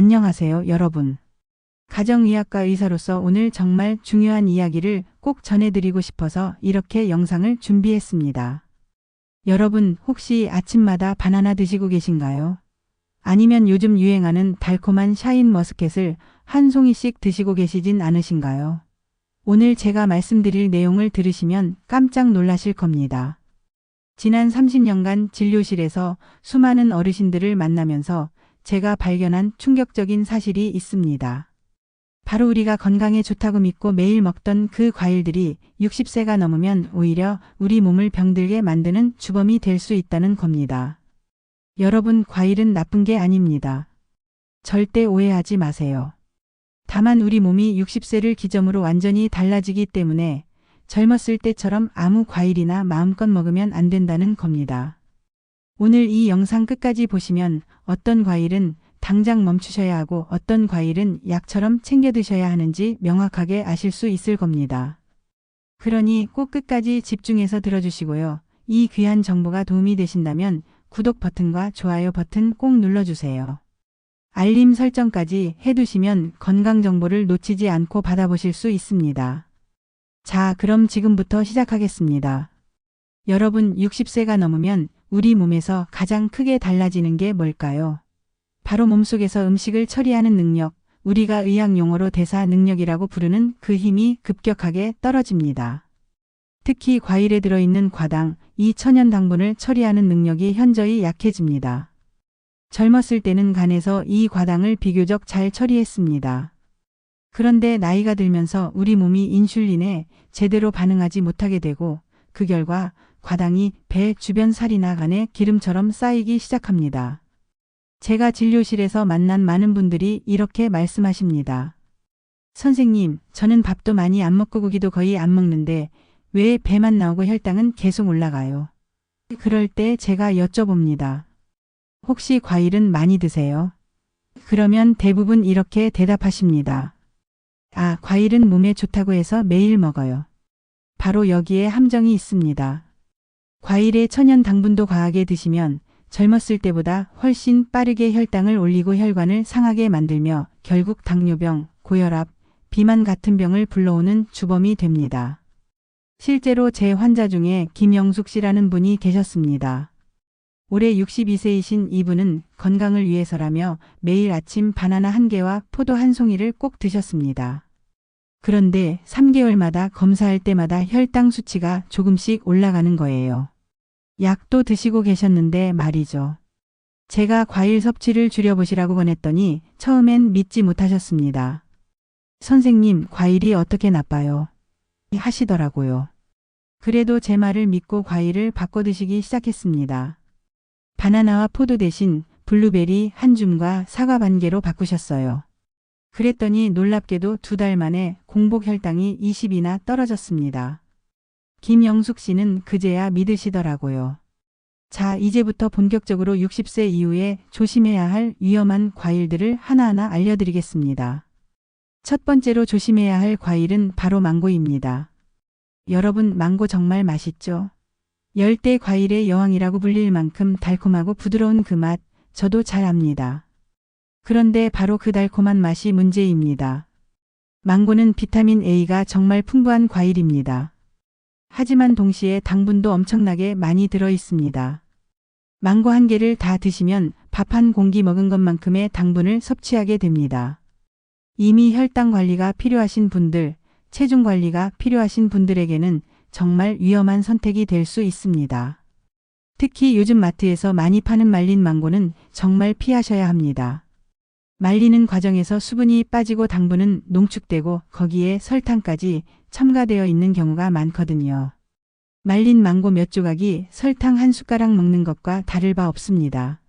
안녕하세요, 여러분. 가정의학과 의사로서 오늘 정말 중요한 이야기를 꼭 전해드리고 싶어서 이렇게 영상을 준비했습니다. 여러분, 혹시 아침마다 바나나 드시고 계신가요? 아니면 요즘 유행하는 달콤한 샤인머스켓을 한 송이씩 드시고 계시진 않으신가요? 오늘 제가 말씀드릴 내용을 들으시면 깜짝 놀라실 겁니다. 지난 30년간 진료실에서 수많은 어르신들을 만나면서 제가 발견한 충격적인 사실이 있습니다. 바로 우리가 건강에 좋다고 믿고 매일 먹던 그 과일들이 60세가 넘으면 오히려 우리 몸을 병들게 만드는 주범이 될 수 있다는 겁니다. 여러분, 과일은 나쁜 게 아닙니다. 절대 오해하지 마세요. 다만 우리 몸이 60세를 기점으로 완전히 달라지기 때문에 젊었을 때처럼 아무 과일이나 마음껏 먹으면 안 된다는 겁니다. 오늘 이 영상 끝까지 보시면 어떤 과일은 당장 멈추셔야 하고 어떤 과일은 약처럼 챙겨 드셔야 하는지 명확하게 아실 수 있을 겁니다. 그러니 꼭 끝까지 집중해서 들어주시고요. 이 귀한 정보가 도움이 되신다면 구독 버튼과 좋아요 버튼 꼭 눌러주세요. 알림 설정까지 해두시면 건강 정보를 놓치지 않고 받아보실 수 있습니다. 자, 그럼 지금부터 시작하겠습니다. 여러분, 60세가 넘으면 우리 몸에서 가장 크게 달라지는 게 뭘까요? 바로 몸속에서 음식을 처리하는 능력, 우리가 의학 용어로 대사 능력이라고 부르는 그 힘이 급격하게 떨어집니다. 특히 과일에 들어있는 과당, 이 천연 당분을 처리하는 능력이 현저히 약해집니다. 젊었을 때는 간에서 이 과당을 비교적 잘 처리했습니다. 그런데 나이가 들면서 우리 몸이 인슐린에 제대로 반응하지 못하게 되고 그 결과 과당이 배 주변 살이나 간에 기름처럼 쌓이기 시작합니다. 제가 진료실에서 만난 많은 분들이 이렇게 말씀하십니다. 선생님, 저는 밥도 많이 안 먹고 고기도 거의 안 먹는데 왜 배만 나오고 혈당은 계속 올라가요? 그럴 때 제가 여쭤봅니다. 혹시 과일은 많이 드세요? 그러면 대부분 이렇게 대답하십니다. 아, 과일은 몸에 좋다고 해서 매일 먹어요. 바로 여기에 함정이 있습니다. 과일의 천연 당분도 과하게 드시면 젊었을 때보다 훨씬 빠르게 혈당을 올리고 혈관을 상하게 만들며 결국 당뇨병, 고혈압, 비만 같은 병을 불러오는 주범이 됩니다. 실제로 제 환자 중에 김영숙 씨라는 분이 계셨습니다. 올해 62세이신 이분은 건강을 위해서라며 매일 아침 바나나 1개와 포도 1송이를 꼭 드셨습니다. 그런데 3개월마다 검사할 때마다 혈당 수치가 조금씩 올라가는 거예요. 약도 드시고 계셨는데 말이죠. 제가 과일 섭취를 줄여보시라고 권했더니 처음엔 믿지 못하셨습니다. 선생님, 과일이 어떻게 나빠요? 하시더라고요. 그래도 제 말을 믿고 과일을 바꿔 드시기 시작했습니다. 바나나와 포도 대신 블루베리 1줌과 사과 반 개로 바꾸셨어요. 그랬더니 놀랍게도 2달 만에 공복 혈당이 20이나 떨어졌습니다. 김영숙 씨는 그제야 믿으시더라고요. 자, 이제부터 본격적으로 60세 이후에 조심해야 할 위험한 과일들을 하나하나 알려드리겠습니다. 첫 번째로 조심해야 할 과일은 바로 망고입니다. 여러분, 망고 정말 맛있죠? 열대 과일의 여왕이라고 불릴 만큼 달콤하고 부드러운 그 맛, 저도 잘 압니다. 그런데 바로 그 달콤한 맛이 문제입니다. 망고는 비타민 A가 정말 풍부한 과일입니다. 하지만 동시에 당분도 엄청나게 많이 들어 있습니다. 망고 1개를 다 드시면 밥 1공기 먹은 것만큼의 당분을 섭취하게 됩니다. 이미 혈당 관리가 필요하신 분들, 체중 관리가 필요하신 분들에게는 정말 위험한 선택이 될 수 있습니다. 특히 요즘 마트에서 많이 파는 말린 망고는 정말 피하셔야 합니다. 말리는 과정에서 수분이 빠지고 당분은 농축되고 거기에 설탕까지 첨가되어 있는 경우가 많거든요. 말린 망고 몇 조각이 설탕 1숟가락 먹는 것과 다를 바 없습니다.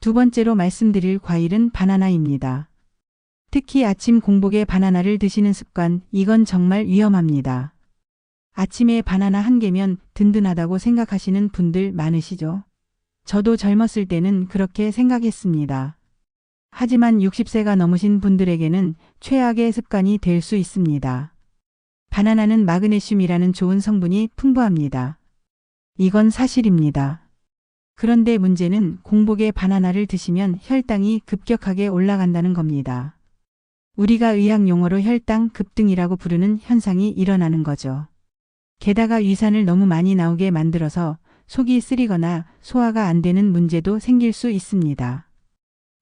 두 번째로 말씀드릴 과일은 바나나입니다. 특히 아침 공복에 바나나를 드시는 습관, 이건 정말 위험합니다. 아침에 바나나 1개면 든든하다고 생각하시는 분들 많으시죠? 저도 젊었을 때는 그렇게 생각했습니다. 하지만 60세가 넘으신 분들에게는 최악의 습관이 될 수 있습니다. 바나나는 마그네슘이라는 좋은 성분이 풍부합니다. 이건 사실입니다. 그런데 문제는 공복에 바나나를 드시면 혈당이 급격하게 올라간다는 겁니다. 우리가 의학 용어로 혈당 급등이라고 부르는 현상이 일어나는 거죠. 게다가 위산을 너무 많이 나오게 만들어서 속이 쓰리거나 소화가 안 되는 문제도 생길 수 있습니다.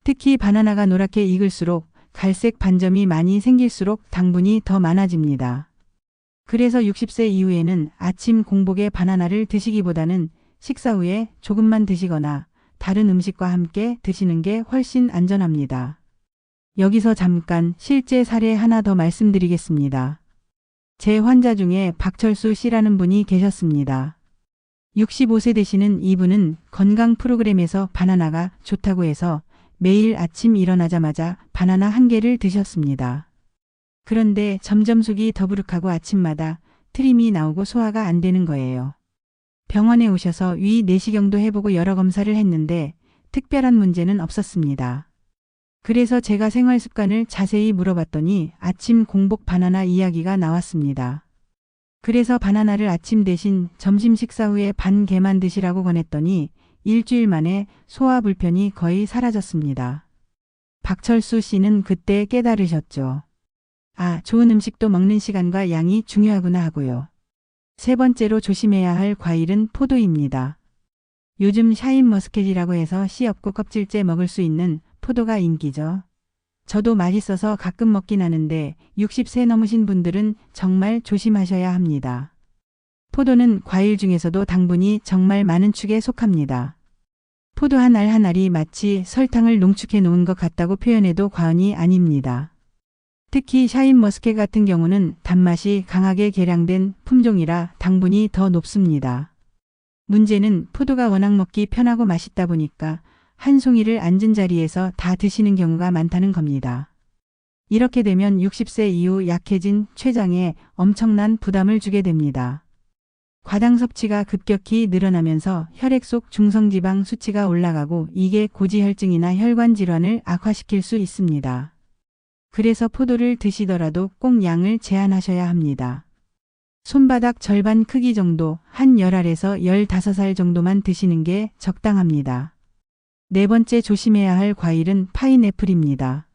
특히 바나나가 노랗게 익을수록 갈색 반점이 많이 생길수록 당분이 더 많아집니다. 그래서 60세 이후에는 아침 공복에 바나나를 드시기보다는 식사 후에 조금만 드시거나 다른 음식과 함께 드시는 게 훨씬 안전합니다. 여기서 잠깐 실제 사례 하나 더 말씀드리겠습니다. 제 환자 중에 박철수 씨라는 분이 계셨습니다. 65세 되시는 이분은 건강 프로그램에서 바나나가 좋다고 해서 매일 아침 일어나자마자 바나나 한 개를 드셨습니다. 그런데 점점 속이 더부룩하고 아침마다 트림이 나오고 소화가 안 되는 거예요. 병원에 오셔서 위 내시경도 해보고 여러 검사를 했는데 특별한 문제는 없었습니다. 그래서 제가 생활 습관을 자세히 물어봤더니 아침 공복 바나나 이야기가 나왔습니다. 그래서 바나나를 아침 대신 점심 식사 후에 반 개만 드시라고 권했더니 일주일 만에 소화 불편이 거의 사라졌습니다. 박철수 씨는 그때 깨달으셨죠. 아, 좋은 음식도 먹는 시간과 양이 중요하구나 하고요. 세 번째로 조심해야 할 과일은 포도입니다. 요즘 샤인머스켓이라고 해서 씨 없고 껍질째 먹을 수 있는 포도가 인기죠. 저도 맛있어서 가끔 먹긴 하는데 60세 넘으신 분들은 정말 조심하셔야 합니다. 포도는 과일 중에서도 당분이 정말 많은 축에 속합니다. 포도 한 알 한 알이 마치 설탕을 농축해 놓은 것 같다고 표현해도 과언이 아닙니다. 특히 샤인머스켓 같은 경우는 단맛이 강하게 개량된 품종이라 당분이 더 높습니다. 문제는 포도가 워낙 먹기 편하고 맛있다 보니까 한 송이를 앉은 자리에서 다 드시는 경우가 많다는 겁니다. 이렇게 되면 60세 이후 약해진 췌장에 엄청난 부담을 주게 됩니다. 과당 섭취가 급격히 늘어나면서 혈액 속 중성지방 수치가 올라가고 이게 고지혈증이나 혈관 질환을 악화시킬 수 있습니다. 그래서 포도를 드시더라도 꼭 양을 제한하셔야 합니다. 손바닥 절반 크기 정도, 한 10알에서 15알 정도만 드시는 게 적당합니다. 네 번째 조심해야 할 과일은 파인애플입니다.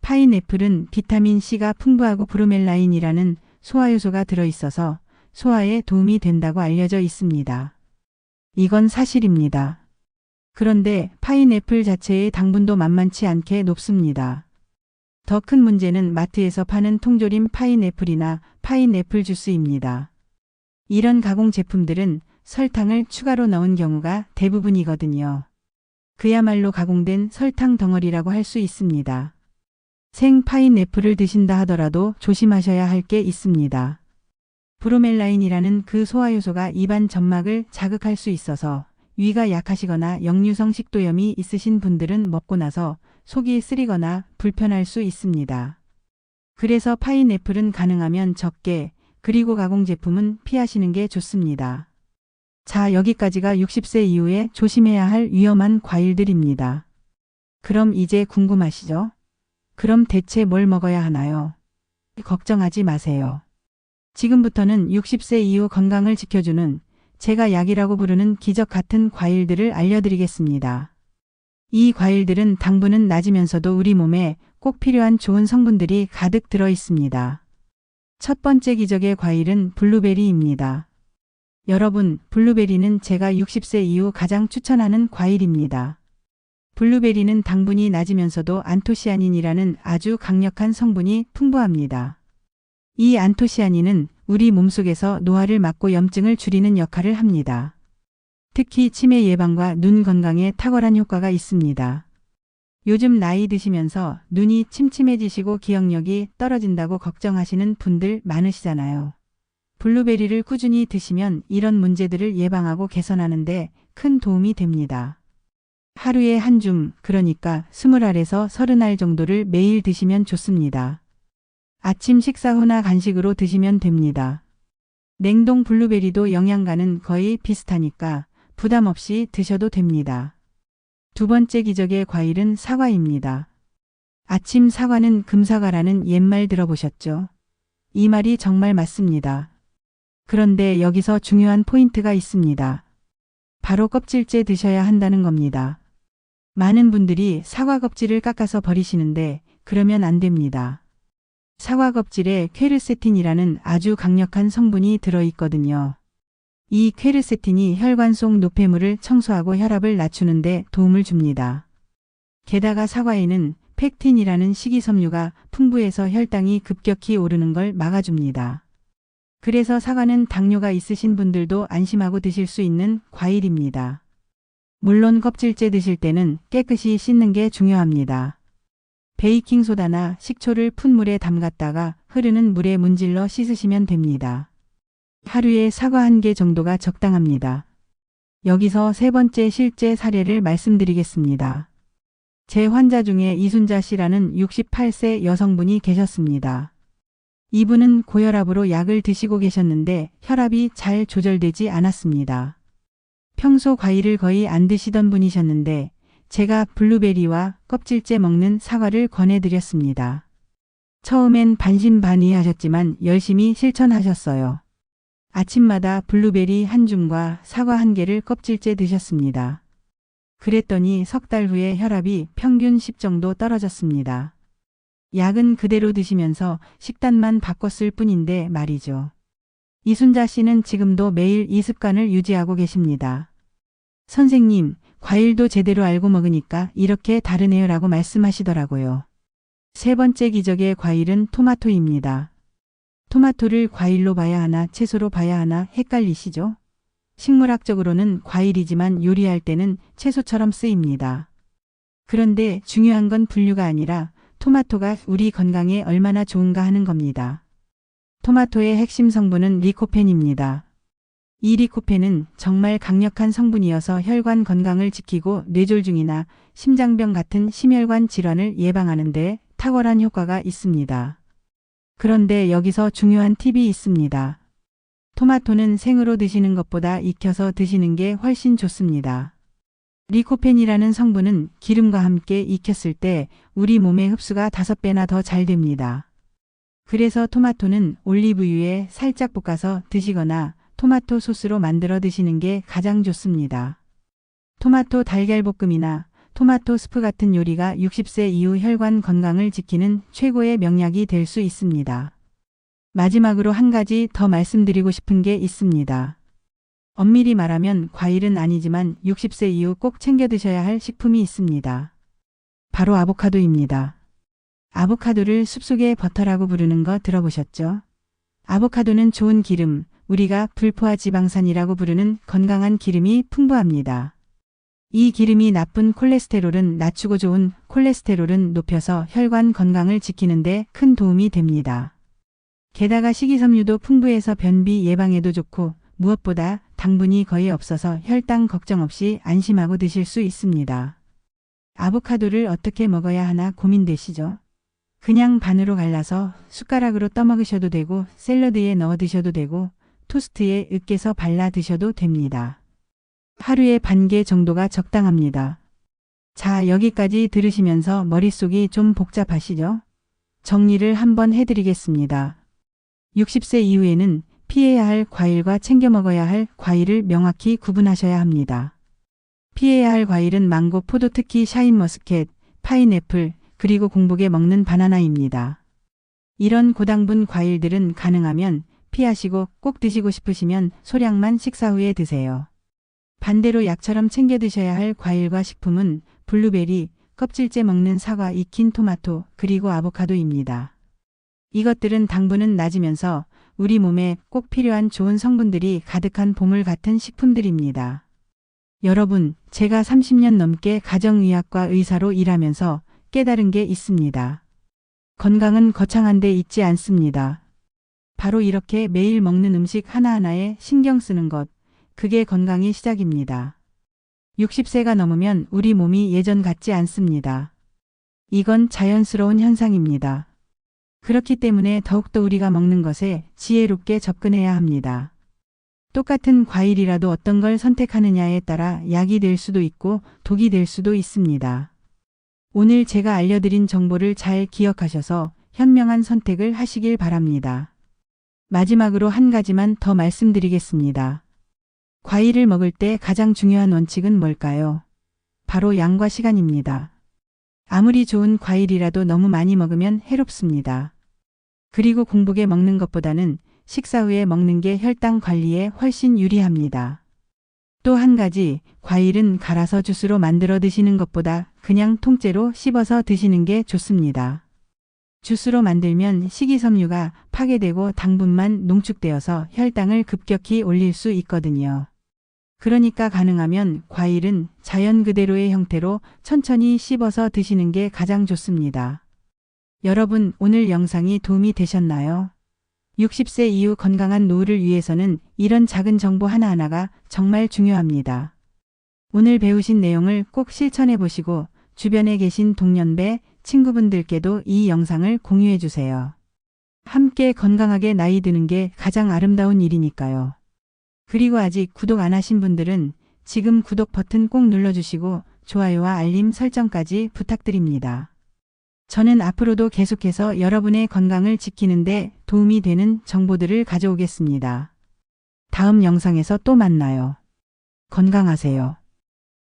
파인애플은 비타민C가 풍부하고 브로멜라인이라는 소화효소가 들어있어서 소화에 도움이 된다고 알려져 있습니다. 이건 사실입니다. 그런데 파인애플 자체의 당분도 만만치 않게 높습니다. 더 큰 문제는 마트에서 파는 통조림 파인애플이나 파인애플 주스입니다. 이런 가공 제품들은 설탕을 추가로 넣은 경우가 대부분이거든요. 그야말로 가공된 설탕 덩어리라고 할 수 있습니다. 생 파인애플을 드신다 하더라도 조심하셔야 할 게 있습니다. 브로멜라인이라는 그 소화효소가 입안 점막을 자극할 수 있어서 위가 약하시거나 역류성 식도염이 있으신 분들은 먹고 나서 속이 쓰리거나 불편할 수 있습니다. 그래서 파인애플은 가능하면 적게, 그리고 가공 제품은 피하시는 게 좋습니다. 자, 여기까지가 60세 이후에 조심해야 할 위험한 과일들입니다. 그럼 이제 궁금하시죠? 그럼 대체 뭘 먹어야 하나요? 걱정하지 마세요. 지금부터는 60세 이후 건강을 지켜주는 제가 약이라고 부르는 기적 같은 과일들을 알려드리겠습니다. 이 과일들은 당분은 낮으면서도 우리 몸에 꼭 필요한 좋은 성분들이 가득 들어 있습니다. 첫 번째 기적의 과일은 블루베리입니다. 여러분, 블루베리는 제가 60세 이후 가장 추천하는 과일입니다. 블루베리는 당분이 낮으면서도 안토시아닌이라는 아주 강력한 성분이 풍부합니다. 이 안토시아닌은 우리 몸속에서 노화를 막고 염증을 줄이는 역할을 합니다. 특히 치매 예방과 눈 건강에 탁월한 효과가 있습니다. 요즘 나이 드시면서 눈이 침침해지시고 기억력이 떨어진다고 걱정하시는 분들 많으시잖아요. 블루베리를 꾸준히 드시면 이런 문제들을 예방하고 개선하는 데 큰 도움이 됩니다. 하루에 한 줌, 그러니까 20알에서 30알 정도를 매일 드시면 좋습니다. 아침 식사 후나 간식으로 드시면 됩니다. 냉동 블루베리도 영양가는 거의 비슷하니까 부담 없이 드셔도 됩니다. 두 번째 기적의 과일은 사과입니다. 아침 사과는 금사과라는 옛말 들어보셨죠? 이 말이 정말 맞습니다. 그런데 여기서 중요한 포인트가 있습니다. 바로 껍질째 드셔야 한다는 겁니다. 많은 분들이 사과 껍질을 깎아서 버리시는데 그러면 안 됩니다. 사과 껍질에 퀘르세틴이라는 아주 강력한 성분이 들어있거든요. 이 퀘르세틴이 혈관 속 노폐물을 청소하고 혈압을 낮추는 데 도움을 줍니다. 게다가 사과에는 펙틴이라는 식이섬유가 풍부해서 혈당이 급격히 오르는 걸 막아줍니다. 그래서 사과는 당뇨가 있으신 분들도 안심하고 드실 수 있는 과일입니다. 물론 껍질째 드실 때는 깨끗이 씻는 게 중요합니다. 베이킹소다나 식초를 푼 물에 담갔다가 흐르는 물에 문질러 씻으시면 됩니다. 하루에 사과 1개 정도가 적당합니다. 여기서 세 번째 실제 사례를 말씀드리겠습니다. 제 환자 중에 이순자 씨라는 68세 여성분이 계셨습니다. 이분은 고혈압으로 약을 드시고 계셨는데 혈압이 잘 조절되지 않았습니다. 평소 과일을 거의 안 드시던 분이셨는데 제가 블루베리와 껍질째 먹는 사과를 권해드렸습니다. 처음엔 반신반의하셨지만 열심히 실천하셨어요. 아침마다 블루베리 1줌과 사과 1개를 껍질째 드셨습니다. 그랬더니 석 달 후에 혈압이 평균 10 정도 떨어졌습니다. 약은 그대로 드시면서 식단만 바꿨을 뿐인데 말이죠. 이순자 씨는 지금도 매일 이 습관을 유지하고 계십니다. 선생님, 과일도 제대로 알고 먹으니까 이렇게 다르네요 라고 말씀하시더라고요. 세 번째 기적의 과일은 토마토입니다. 토마토를 과일로 봐야 하나 채소로 봐야 하나 헷갈리시죠? 식물학적으로는 과일이지만 요리할 때는 채소처럼 쓰입니다. 그런데 중요한 건 분류가 아니라 토마토가 우리 건강에 얼마나 좋은가 하는 겁니다. 토마토의 핵심 성분은 리코펜입니다. 이 리코펜은 정말 강력한 성분이어서 혈관 건강을 지키고 뇌졸중이나 심장병 같은 심혈관 질환을 예방하는 데 탁월한 효과가 있습니다. 그런데 여기서 중요한 팁이 있습니다. 토마토는 생으로 드시는 것보다 익혀서 드시는 게 훨씬 좋습니다. 리코펜이라는 성분은 기름과 함께 익혔을 때 우리 몸의 흡수가 5배나 더 잘 됩니다. 그래서 토마토는 올리브유에 살짝 볶아서 드시거나 토마토 소스로 만들어 드시는 게 가장 좋습니다. 토마토 달걀볶음이나 토마토 스프 같은 요리가 60세 이후 혈관 건강을 지키는 최고의 명약이 될 수 있습니다. 마지막으로 한 가지 더 말씀드리고 싶은 게 있습니다. 엄밀히 말하면 과일은 아니지만 60세 이후 꼭 챙겨 드셔야 할 식품이 있습니다. 바로 아보카도입니다. 아보카도를 숲속의 버터라고 부르는 거 들어보셨죠? 아보카도는 좋은 기름, 우리가 불포화 지방산이라고 부르는 건강한 기름이 풍부합니다. 이 기름이 나쁜 콜레스테롤은 낮추고 좋은 콜레스테롤은 높여서 혈관 건강을 지키는 데 큰 도움이 됩니다. 게다가 식이섬유도 풍부해서 변비 예방에도 좋고 무엇보다 당분이 거의 없어서 혈당 걱정 없이 안심하고 드실 수 있습니다. 아보카도를 어떻게 먹어야 하나 고민되시죠? 그냥 반으로 갈라서 숟가락으로 떠먹으셔도 되고 샐러드에 넣어 드셔도 되고 토스트에 으깨서 발라 드셔도 됩니다. 하루에 1개 정도가 적당합니다. 자, 여기까지 들으시면서 머릿속이 좀 복잡하시죠? 정리를 한번 해드리겠습니다. 60세 이후에는 피해야 할 과일과 챙겨 먹어야 할 과일을 명확히 구분하셔야 합니다. 피해야 할 과일은 망고, 포도, 특히 샤인머스켓, 파인애플, 그리고 공복에 먹는 바나나입니다. 이런 고당분 과일들은 가능하면 피하시고 꼭 드시고 싶으시면 소량만 식사 후에 드세요. 반대로 약처럼 챙겨 드셔야 할 과일과 식품은 블루베리, 껍질째 먹는 사과, 익힌 토마토, 그리고 아보카도입니다. 이것들은 당분은 낮으면서 우리 몸에 꼭 필요한 좋은 성분들이 가득한 보물 같은 식품들입니다. 여러분, 제가 30년 넘게 가정의학과 의사로 일하면서 깨달은 게 있습니다. 건강은 거창한 데 있지 않습니다. 바로 이렇게 매일 먹는 음식 하나하나에 신경 쓰는 것, 그게 건강의 시작입니다. 60세가 넘으면 우리 몸이 예전 같지 않습니다. 이건 자연스러운 현상입니다. 그렇기 때문에 더욱더 우리가 먹는 것에 지혜롭게 접근해야 합니다. 똑같은 과일이라도 어떤 걸 선택하느냐에 따라 약이 될 수도 있고 독이 될 수도 있습니다. 오늘 제가 알려드린 정보를 잘 기억하셔서 현명한 선택을 하시길 바랍니다. 마지막으로 한 가지만 더 말씀드리겠습니다. 과일을 먹을 때 가장 중요한 원칙은 뭘까요? 바로 양과 시간입니다. 아무리 좋은 과일이라도 너무 많이 먹으면 해롭습니다. 그리고 공복에 먹는 것보다는 식사 후에 먹는 게 혈당 관리에 훨씬 유리합니다. 또 한 가지, 과일은 갈아서 주스로 만들어 드시는 것보다 그냥 통째로 씹어서 드시는 게 좋습니다. 주스로 만들면 식이섬유가 파괴되고 당분만 농축되어서 혈당을 급격히 올릴 수 있거든요. 그러니까 가능하면 과일은 자연 그대로의 형태로 천천히 씹어서 드시는 게 가장 좋습니다. 여러분, 오늘 영상이 도움이 되셨나요? 60세 이후 건강한 노후를 위해서는 이런 작은 정보 하나하나가 정말 중요합니다. 오늘 배우신 내용을 꼭 실천해 보시고 주변에 계신 동년배, 친구분들께도 이 영상을 공유해 주세요. 함께 건강하게 나이 드는 게 가장 아름다운 일이니까요. 그리고 아직 구독 안 하신 분들은 지금 구독 버튼 꼭 눌러주시고 좋아요와 알림 설정까지 부탁드립니다. 저는 앞으로도 계속해서 여러분의 건강을 지키는데 도움이 되는 정보들을 가져오겠습니다. 다음 영상에서 또 만나요. 건강하세요.